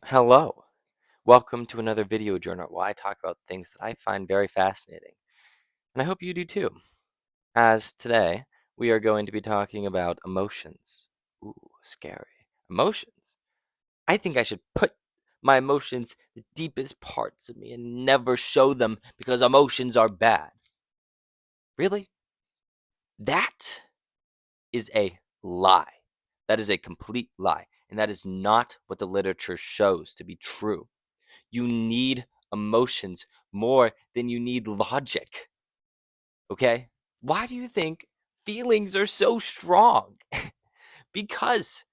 Hello. Welcome to another video journal where I talk about things that I find very fascinating. And I hope you do too. As today, we are going to be talking about emotions. Ooh, scary. Emotions? I think I should put my emotions the deepest parts of me and never show them because emotions are bad. Really? That is a lie. That is a complete lie. And that is not what the literature shows to be true. You need emotions more than you need logic. Okay? Why do you think feelings are so strong? Because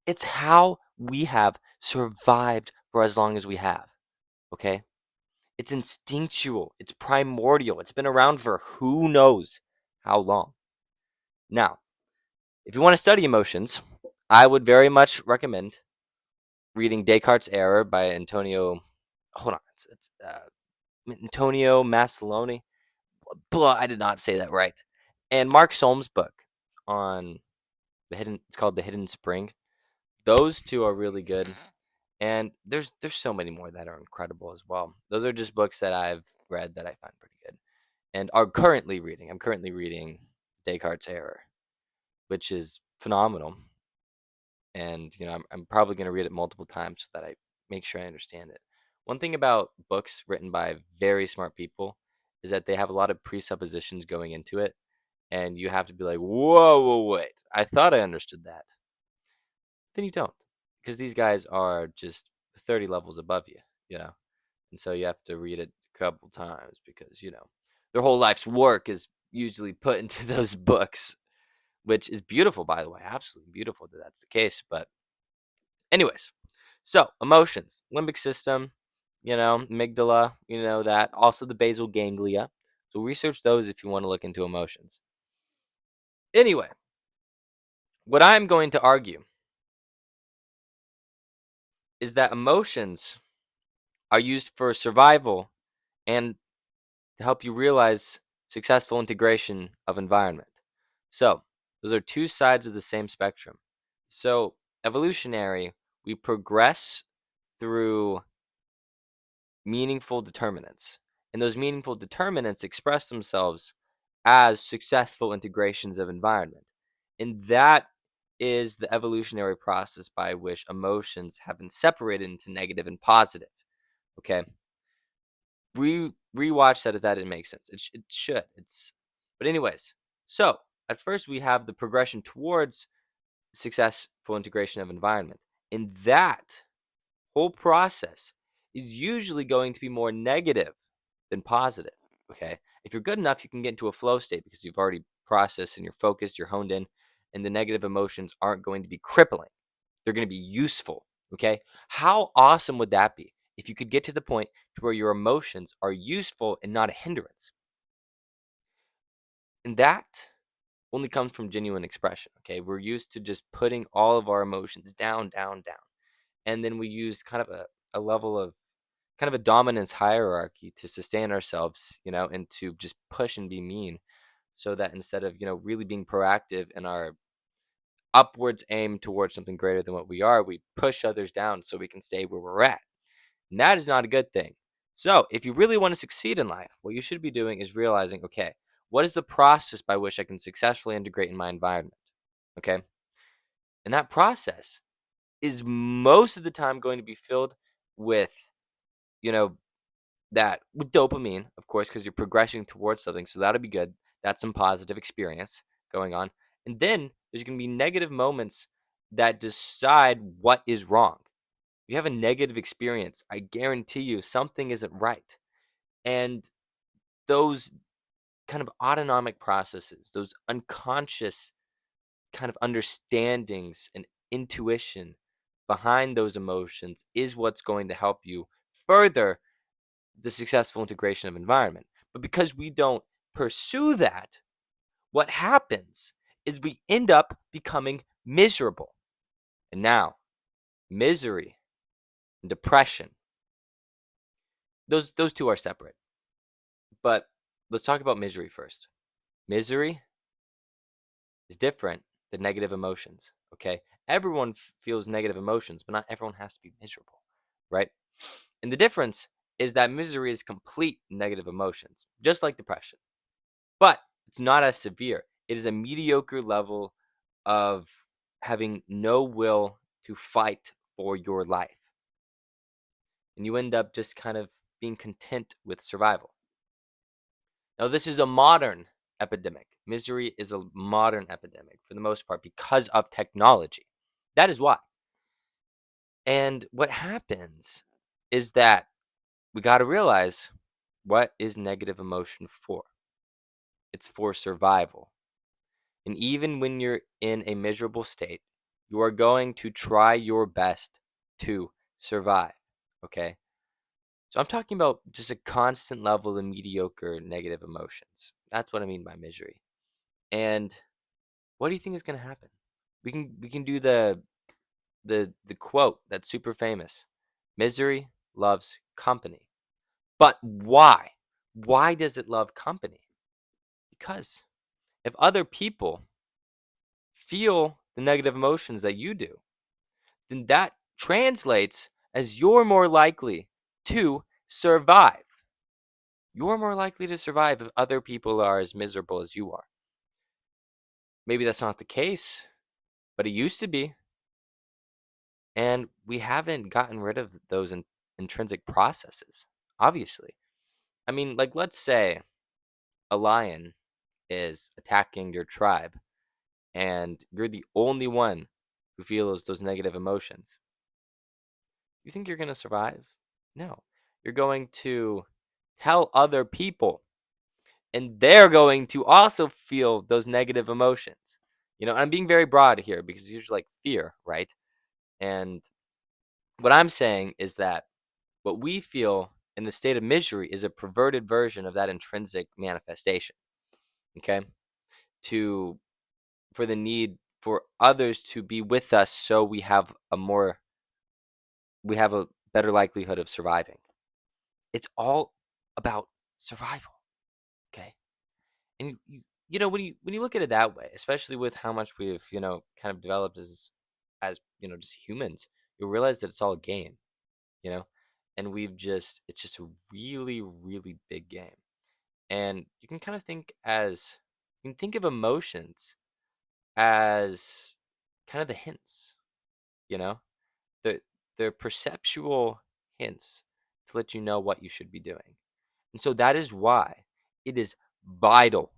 it's how we have survived for as long as we have. Okay? It's instinctual, it's primordial, it's been around for who knows how long. Now, if you want to study emotions, I would very much recommend reading Descartes' Error by Antonio. Hold on, Antonio Masoloni. Blah, I did not say that right. And Mark Solm's book on it's called The Hidden Spring. Those two are really good. And there's so many more that are incredible as well. Those are just books that I've read that I find pretty good and are currently reading. I'm currently reading Descartes' Error, which is phenomenal. And I'm probably going to read it multiple times so that I make sure I understand it. One thing about books written by very smart people is that they have a lot of presuppositions going into it, and you have to be like, whoa, whoa, wait, I thought I understood that. Then you don't, because these guys are just 30 levels above you, and so you have to read it a couple times because their whole life's work is usually put into those books, which is beautiful, by the way, absolutely beautiful that that's the case. But anyways, so emotions, limbic system, amygdala, that. Also the basal ganglia. So research those if you want to look into emotions. Anyway, what I'm going to argue is that emotions are used for survival and to help you realize successful integration of environment. So those are two sides of the same spectrum. So evolutionary, we progress through meaningful determinants. And those meaningful determinants express themselves as successful integrations of environment. And that is the evolutionary process by which emotions have been separated into negative and positive. Okay. Rewatch that if that didn't make sense. It should. But anyways, so at first we have the progression towards successful integration of environment. And that whole process is usually going to be more negative than positive. Okay. If you're good enough, you can get into a flow state because you've already processed and you're focused, you're honed in, and the negative emotions aren't going to be crippling. They're going to be useful. Okay. How awesome would that be if you could get to the point to where your emotions are useful and not a hindrance? And that only comes from genuine expression. Okay. We're used to just putting all of our emotions down, down, down. And then we use kind of a level of kind of a dominance hierarchy to sustain ourselves, and to just push and be mean so that instead of, really being proactive in our upwards aim towards something greater than what we are, we push others down so we can stay where we're at. And that is not a good thing. So, if you really want to succeed in life, what you should be doing is realizing, okay, what is the process by which I can successfully integrate in my environment? Okay. And that process is most of the time going to be filled with, you know, that with dopamine, of course, because you're progressing towards something. So that'll be good. That's some positive experience going on. And then there's going to be negative moments that decide what is wrong. If you have a negative experience, I guarantee you something isn't right. And those kind of autonomic processes, those unconscious kind of understandings and intuition behind those emotions is what's going to help you further the successful integration of environment. But because we don't pursue that, what happens is we end up becoming miserable. And now, misery and depression, those two are separate. But let's talk about misery first. Misery is different than negative emotions, okay? Everyone feels negative emotions, but not everyone has to be miserable. right? And the difference is that misery is complete negative emotions, just like depression. But it's not as severe. It is a mediocre level of having no will to fight for your life. And you end up just kind of being content with survival. Now, this is a modern epidemic. Misery is a modern epidemic for the most part because of technology. That is why. And what happens is that we got to realize, what is negative emotion for? It's for survival. And even when you're in a miserable state, you are going to try your best to survive. Okay? So I'm talking about just a constant level of mediocre negative emotions. That's what I mean by misery. And what do you think is going to happen? We can do the quote that's super famous. Misery loves company. But why? Why does it love company? Because if other people feel the negative emotions that you do, then that translates as you're more likely to survive. You're more likely to survive if other people are as miserable as you are. Maybe that's not the case, but it used to be. And we haven't gotten rid of those intrinsic processes, obviously. I mean, like, let's say a lion is attacking your tribe and you're the only one who feels those negative emotions. You think you're going to survive? No. You're going to tell other people, and they're going to also feel those negative emotions. I'm being very broad here because it's usually like fear, right? And what I'm saying is that what we feel in the state of misery is a perverted version of that intrinsic manifestation. Okay? To For the need for others to be with us so we have a better likelihood of surviving. It's all about survival, okay? And when you look at it that way, especially with how much we've, kind of developed as just humans, you'll realize that it's all a game, you know? And it's just a really, really big game. And you can kind of you can think of emotions as kind of the hints, you know? The they're perceptual hints to let you know what you should be doing. And so that is why it is vital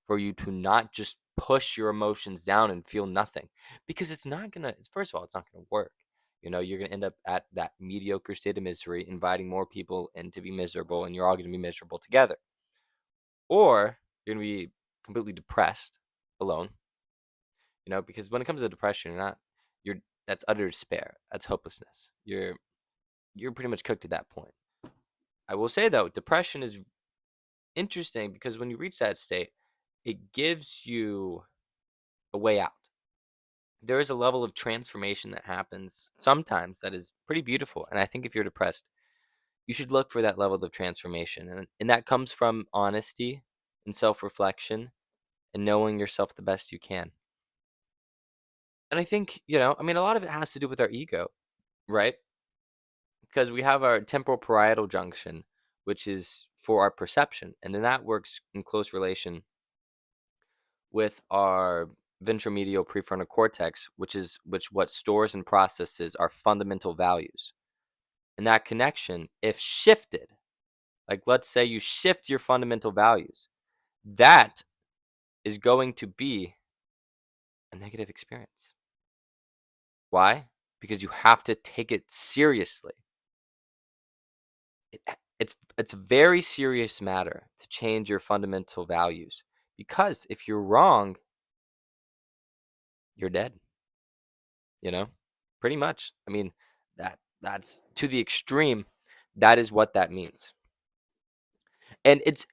for you to not just push your emotions down and feel nothing, because it's not going to first of all, it's not going to work. You're going to end up at that mediocre state of misery, inviting more people in to be miserable, and you're all going to be miserable together. Or you're going to be completely depressed alone, because when it comes to depression, you're that's utter despair. That's hopelessness. You're pretty much cooked at that point. I will say though, depression is interesting because when you reach that state, it gives you a way out. There is a level of transformation that happens sometimes that is pretty beautiful. And I think if you're depressed, you should look for that level of transformation. And that comes from honesty and self reflection and knowing yourself the best you can. And I think, a lot of it has to do with our ego, right? Because we have our temporal parietal junction, which is for our perception. And then that works in close relation with our ventromedial prefrontal cortex, which what stores and processes our fundamental values. And that connection, if shifted, like let's say you shift your fundamental values, that is going to be a negative experience. Why? Because you have to take it seriously. It's a very serious matter to change your fundamental values, because if you're wrong, you're dead. Pretty much. I mean, that's to the extreme. That is what that means. And it's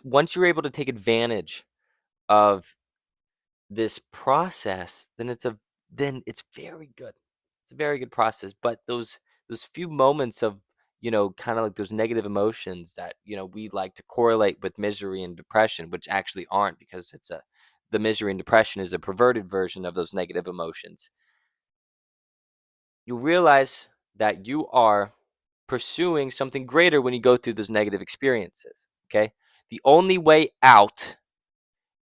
once you're able to take advantage of this process, then it's very good. It's a very good process. But those few moments of, kind of like those negative emotions that, we like to correlate with misery and depression, which actually aren't, because the misery and depression is a perverted version of those negative emotions. You realize that you are pursuing something greater when you go through those negative experiences. Okay? The only way out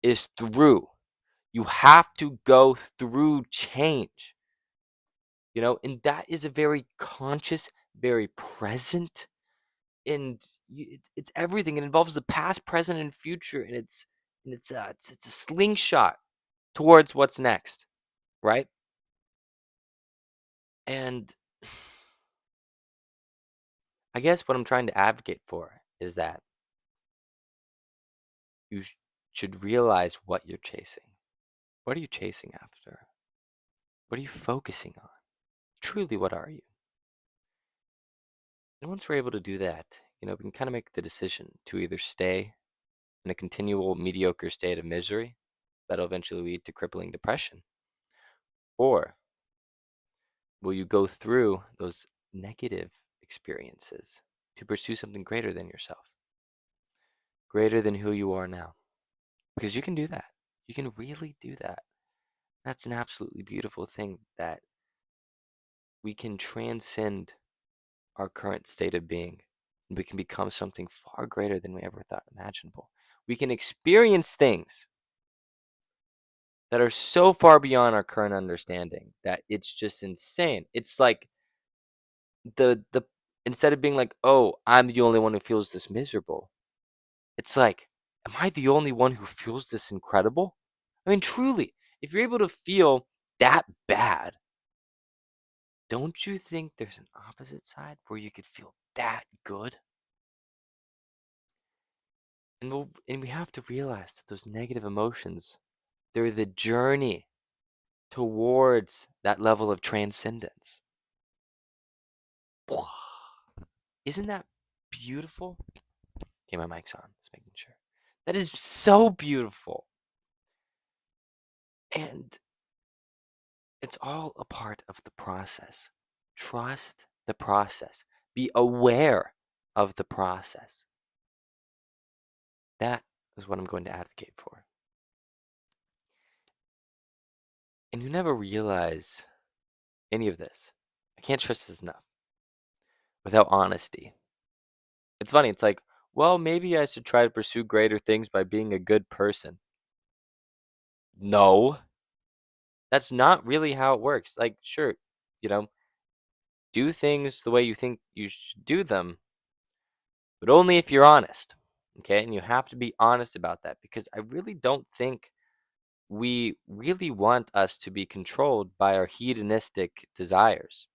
is through. You have to go through change. And that is a very conscious, very present, and it's everything. It involves the past, present, and future, and it's a slingshot towards what's next, right? And I guess what I'm trying to advocate for is that you should realize what you're chasing. What are you chasing after? What are you focusing on? Truly, what are you? And once we're able to do that, we can kind of make the decision to either stay in a continual mediocre state of misery that'll eventually lead to crippling depression, or will you go through those negative experiences to pursue something greater than yourself, greater than who you are now? Because you can do that. You can really do that. That's an absolutely beautiful thing, that we can transcend our current state of being, and we can become something far greater than we ever thought imaginable. We can experience things that are so far beyond our current understanding that it's just insane. It's like the instead of being like, "Oh, I'm the only one who feels this miserable," it's like, "Am I the only one who feels this incredible?" I mean, truly, if you're able to feel that bad, don't you think there's an opposite side where you could feel that good? And we have to realize that those negative emotions, they're the journey towards that level of transcendence. Isn't that beautiful? Okay, my mic's on. Just making sure. That is so beautiful. And it's all a part of the process. Trust the process. Be aware of the process. That is what I'm going to advocate for. And you never realize any of this. I can't stress this enough. Without honesty. It's funny. It's like, well, maybe I should try to pursue greater things by being a good person. No, that's not really how it works. Like, sure, you know, do things the way you think you should do them, but only if you're honest. Okay. And you have to be honest about that, because I really don't think we really want us to be controlled by our hedonistic desires.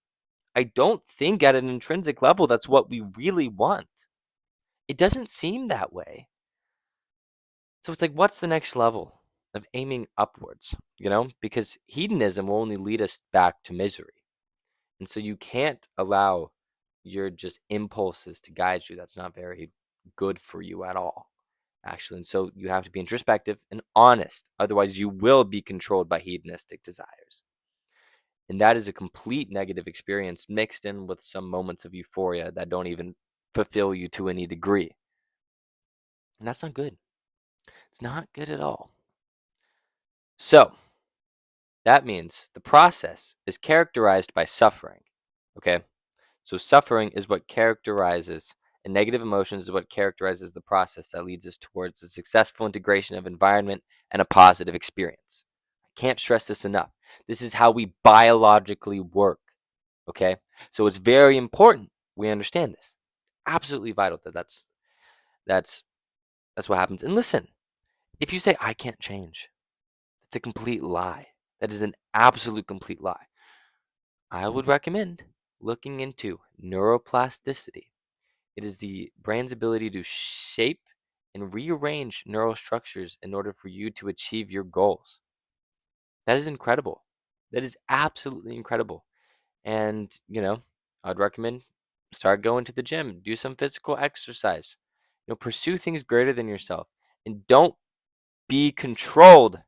I don't think at an intrinsic level that's what we really want. It doesn't seem that way. So it's like, what's the next level of aiming upwards? Because hedonism will only lead us back to misery. And so you can't allow your just impulses to guide you. That's not very good for you at all, actually. And so you have to be introspective and honest. Otherwise, you will be controlled by hedonistic desires. And that is a complete negative experience mixed in with some moments of euphoria that don't even fulfill you to any degree. And that's not good. It's not good at all. So that means the process is characterized by suffering. Okay? So suffering is what characterizes, and negative emotions is what characterizes the process that leads us towards a successful integration of environment and a positive experience. I can't stress this enough. This is how we biologically work. Okay? So it's very important we understand this. Absolutely vital that that's what happens. And listen, if you say I can't change, it's a complete lie. That is an absolute complete lie. I would recommend looking into neuroplasticity. It is the brain's ability to shape and rearrange neural structures in order for you to achieve your goals. That is incredible. That is absolutely incredible. And, I'd recommend start going to the gym, do some physical exercise, pursue things greater than yourself, and don't be controlled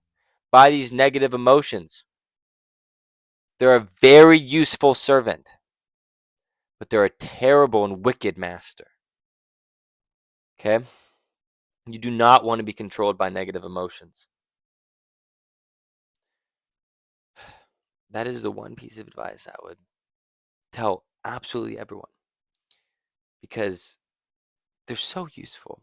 by these negative emotions. They're a very useful servant, but they're a terrible and wicked master. Okay? You do not want to be controlled by negative emotions. That is the one piece of advice I would tell absolutely everyone, because they're so useful.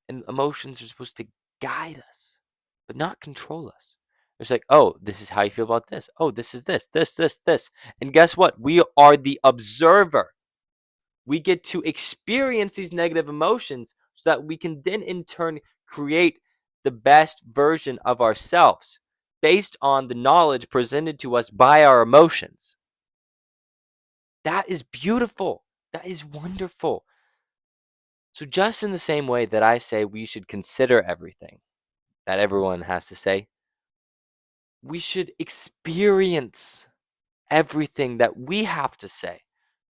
And emotions are supposed to guide us, but not control us. It's like, oh, this is how you feel about this. Oh, this is this. And guess what? We are the observer. We get to experience these negative emotions so that we can then in turn create the best version of ourselves based on the knowledge presented to us by our emotions. That is beautiful. That is wonderful. So, just in the same way that I say we should consider everything that everyone has to say, we should experience everything that we have to say.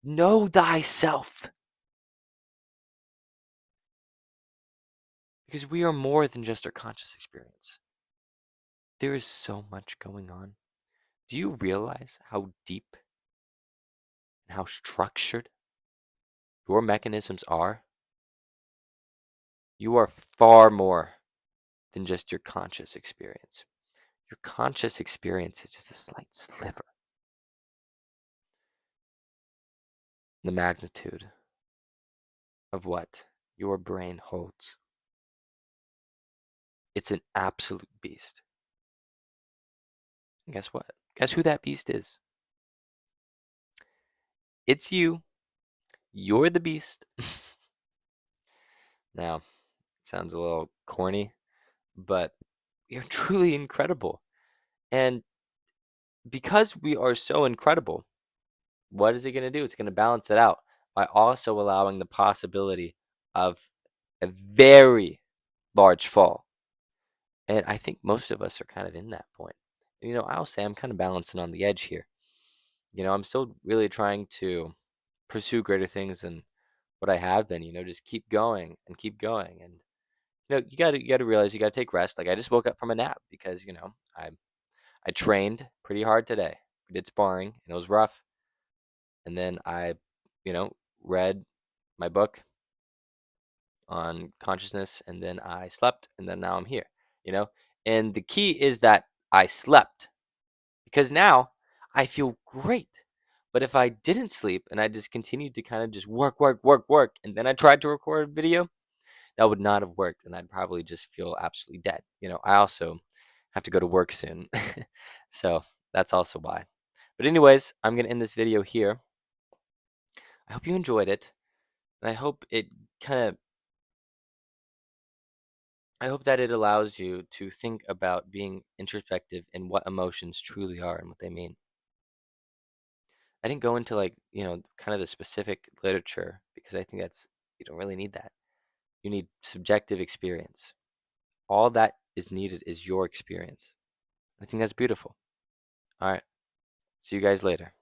Know thyself. Because we are more than just our conscious experience. There is so much going on. Do you realize how deep and how structured your mechanisms are? You are far more than just your conscious experience. Your conscious experience is just a slight sliver. The magnitude of what your brain holds. It's an absolute beast. And guess what? Guess who that beast is? It's you. You're the beast. Now, it sounds a little corny, but you're truly incredible. And because we are so incredible, what is it going to do? It's going to balance it out by also allowing the possibility of a very large fall. And I think most of us are kind of in that point. And, I'll say I'm kind of balancing on the edge here. I'm still really trying to pursue greater things than what I have been, just keep going and keep going. And, you got to realize you got to take rest. Like I just woke up from a nap because, I trained pretty hard today. We did sparring and it was rough. And then I, read my book on consciousness and then I slept and then now I'm here, you know? And the key is that I slept because now I feel great. But if I didn't sleep and I just continued to kind of just work, and then I tried to record a video, that would not have worked and I'd probably just feel absolutely dead. I also have to go to work soon. So that's also why. But anyways, I'm going to end this video here. I hope you enjoyed it. And I hope that it allows you to think about being introspective and what emotions truly are and what they mean. I didn't go into kind of the specific literature because I think you don't really need that. You need subjective experience. All that is needed is your experience. I think that's beautiful. All right. See you guys later.